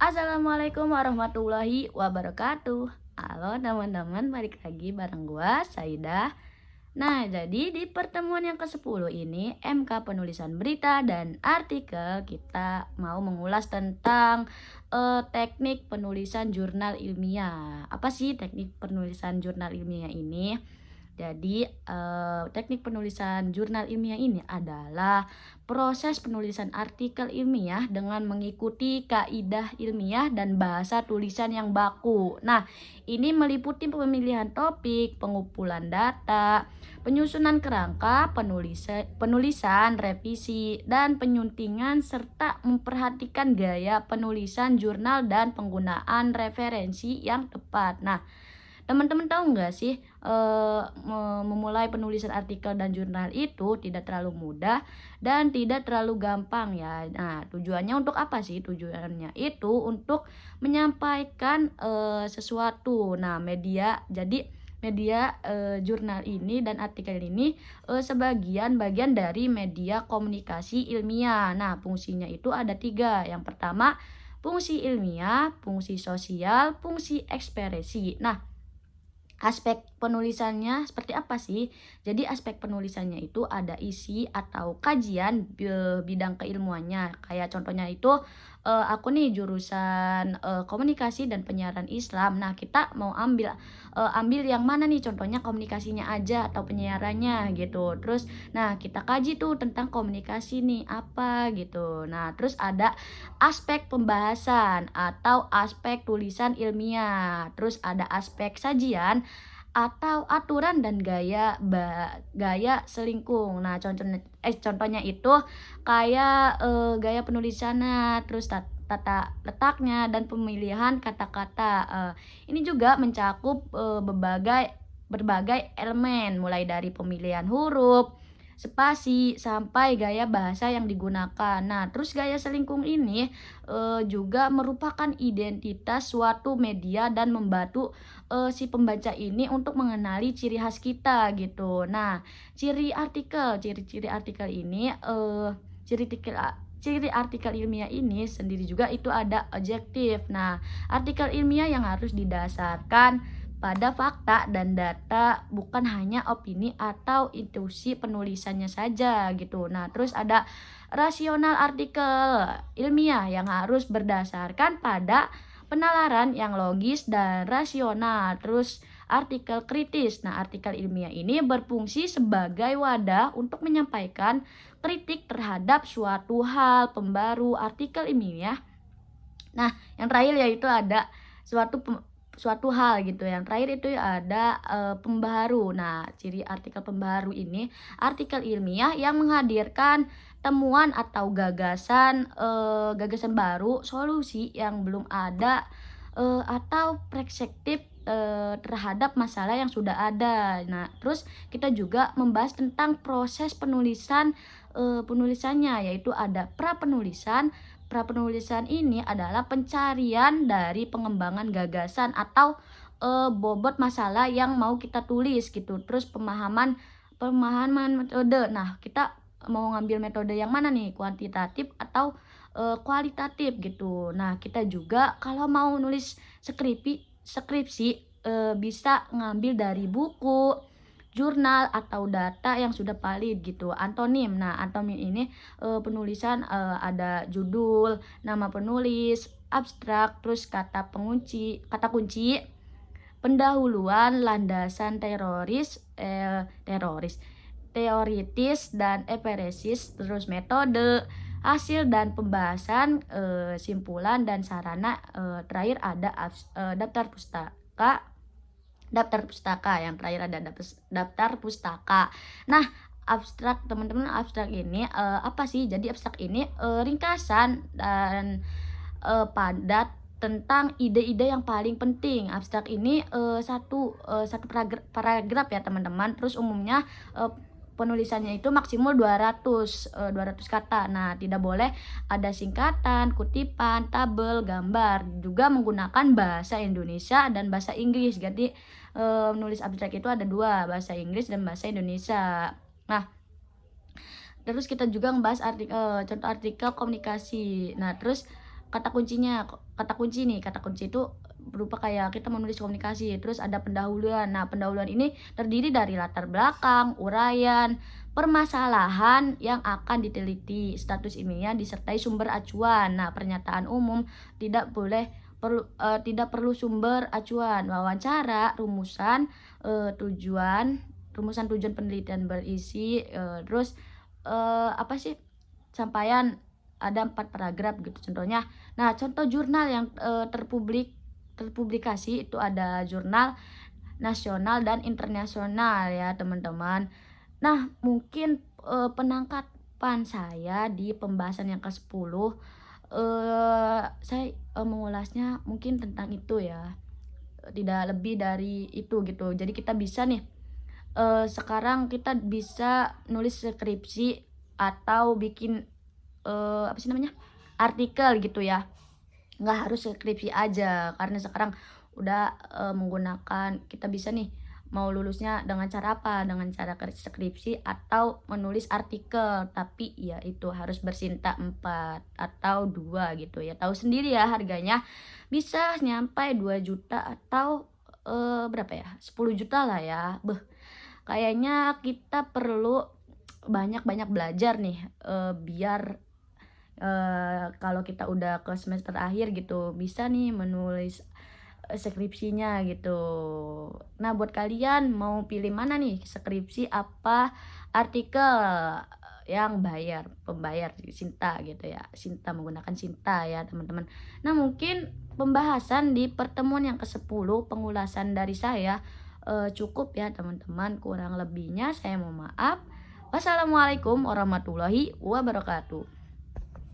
Assalamualaikum warahmatullahi wabarakatuh. Halo teman-teman, balik lagi bareng gua Saidah. Nah, jadi di pertemuan yang ke-10 ini MK penulisan berita dan artikel kita mau mengulas tentang teknik penulisan jurnal ilmiah. Apa sih teknik penulisan jurnal ilmiah ini? Jadi, teknik penulisan jurnal ilmiah ini adalah proses penulisan artikel ilmiah dengan mengikuti kaidah ilmiah dan bahasa tulisan yang baku. Nah, ini meliputi pemilihan topik, pengumpulan data, penyusunan kerangka, penulisan, revisi, dan penyuntingan serta memperhatikan gaya penulisan jurnal dan penggunaan referensi yang tepat. Nah, teman-teman tahu nggak sih, memulai penulisan artikel dan jurnal itu tidak terlalu mudah dan tidak terlalu gampang ya. Nah, tujuannya untuk apa sih? Tujuannya itu untuk menyampaikan sesuatu. Nah, media jurnal ini dan artikel ini sebagian bagian dari media komunikasi ilmiah. Nah, fungsinya itu ada tiga. Yang pertama, fungsi ilmiah, fungsi sosial, fungsi ekspresi. Nah, aspek penulisannya seperti apa sih? Jadi aspek penulisannya itu ada isi atau kajian bidang keilmuannya. Kayak contohnya itu aku nih jurusan komunikasi dan penyiaran Islam. Nah, kita mau ambil yang mana nih? Contohnya komunikasinya aja atau penyiarannya gitu. Terus nah, kita kaji tuh tentang komunikasi nih apa gitu. Nah, terus ada aspek pembahasan atau aspek tulisan ilmiah. Terus ada aspek sajian atau aturan dan gaya selingkung. Nah, contohnya itu kayak gaya penulisannya, terus tata letaknya dan pemilihan kata-kata. Ini juga mencakup berbagai elemen mulai dari pemilihan huruf, spasi sampai gaya bahasa yang digunakan. Nah, terus gaya selingkung ini juga merupakan identitas suatu media dan membantu si pembaca ini untuk mengenali ciri khas kita gitu. Nah, ciri-ciri artikel ini ciri artikel ilmiah ini sendiri juga itu ada objektif. Nah, artikel ilmiah yang harus didasarkan pada fakta dan data, bukan hanya opini atau intuisi penulisannya saja gitu. Nah, terus ada rasional artikel ilmiah yang harus berdasarkan pada penalaran yang logis dan rasional. Terus artikel kritis. Nah, artikel ilmiah ini berfungsi sebagai wadah untuk menyampaikan kritik terhadap suatu hal pembaru artikel ilmiah. Nah, yang terakhir yaitu ada suatu hal gitu. Yang terakhir itu ada pembaharu. Nah, ciri artikel pembaharu ini artikel ilmiah yang menghadirkan temuan atau gagasan baru, solusi yang belum ada atau perspektif terhadap masalah yang sudah ada. Nah, terus kita juga membahas tentang proses penulisannya, yaitu ada prapenulisan. Prapenulisan ini adalah pencarian dari pengembangan gagasan atau bobot masalah yang mau kita tulis gitu. Terus pemahaman metode. Nah, kita mau ngambil metode yang mana nih? Kuantitatif atau kualitatif gitu. Nah, kita juga kalau mau nulis skripsi bisa ngambil dari buku, jurnal atau data yang sudah valid gitu. Antonim. Nah, antonim ini penulisan ada judul, nama penulis, abstrak, terus kata kunci, pendahuluan, landasan teoritis dan empiris, terus metode, hasil dan pembahasan, simpulan dan sarana. Terakhir ada daftar pustaka. Yang terakhir ada daftar pustaka. Nah, abstrak teman-teman, abstrak ini apa sih? Jadi abstrak ini ringkasan dan padat tentang ide-ide yang paling penting. Abstrak ini satu paragraf ya teman-teman. Terus umumnya penulisannya itu maksimal 200 kata. Nah, tidak boleh ada singkatan, kutipan, tabel, gambar. Juga menggunakan bahasa Indonesia dan bahasa Inggris. Jadi menulis abstrak itu ada dua, bahasa Inggris dan bahasa Indonesia. Nah, terus kita juga membahas contoh artikel komunikasi. Nah, terus kata kata kunci nih. Kata kunci itu berupa kayak kita menulis komunikasi, terus ada pendahuluan. Nah, pendahuluan ini terdiri dari latar belakang, uraian, permasalahan yang akan diteliti, status ilmiah disertai sumber acuan. Nah, pernyataan umum tidak perlu sumber acuan, wawancara, rumusan tujuan penelitian berisi, terus apa sih, sampaian ada 4 paragraf gitu contohnya. Nah, contoh jurnal yang terpublikasi itu ada jurnal nasional dan internasional ya teman-teman. Nah, mungkin penangkapan saya di pembahasan yang ke-10, saya mengulasnya mungkin tentang itu ya, tidak lebih dari itu gitu. Jadi kita bisa nih, sekarang kita bisa nulis skripsi atau bikin apa sih namanya, artikel gitu ya. Nggak harus skripsi aja, karena sekarang udah menggunakan, kita bisa nih mau lulusnya dengan cara apa, dengan cara skripsi atau menulis artikel, tapi ya itu harus bersinta 4 atau 2 gitu ya. Tahu sendiri ya harganya bisa nyampai 2 juta atau berapa ya, 10 juta lah ya. Kayaknya kita perlu banyak-banyak belajar nih, biar kalau kita udah ke semester akhir gitu bisa nih menulis skripsinya gitu. Nah, buat kalian mau pilih mana nih, skripsi apa artikel? Yang pembayar Sinta gitu ya. Sinta, menggunakan Sinta ya teman-teman. Nah, mungkin pembahasan di pertemuan yang ke-10 pengulasan dari saya cukup ya teman-teman. Kurang lebihnya saya mohon maaf. Wassalamualaikum warahmatullahi wabarakatuh.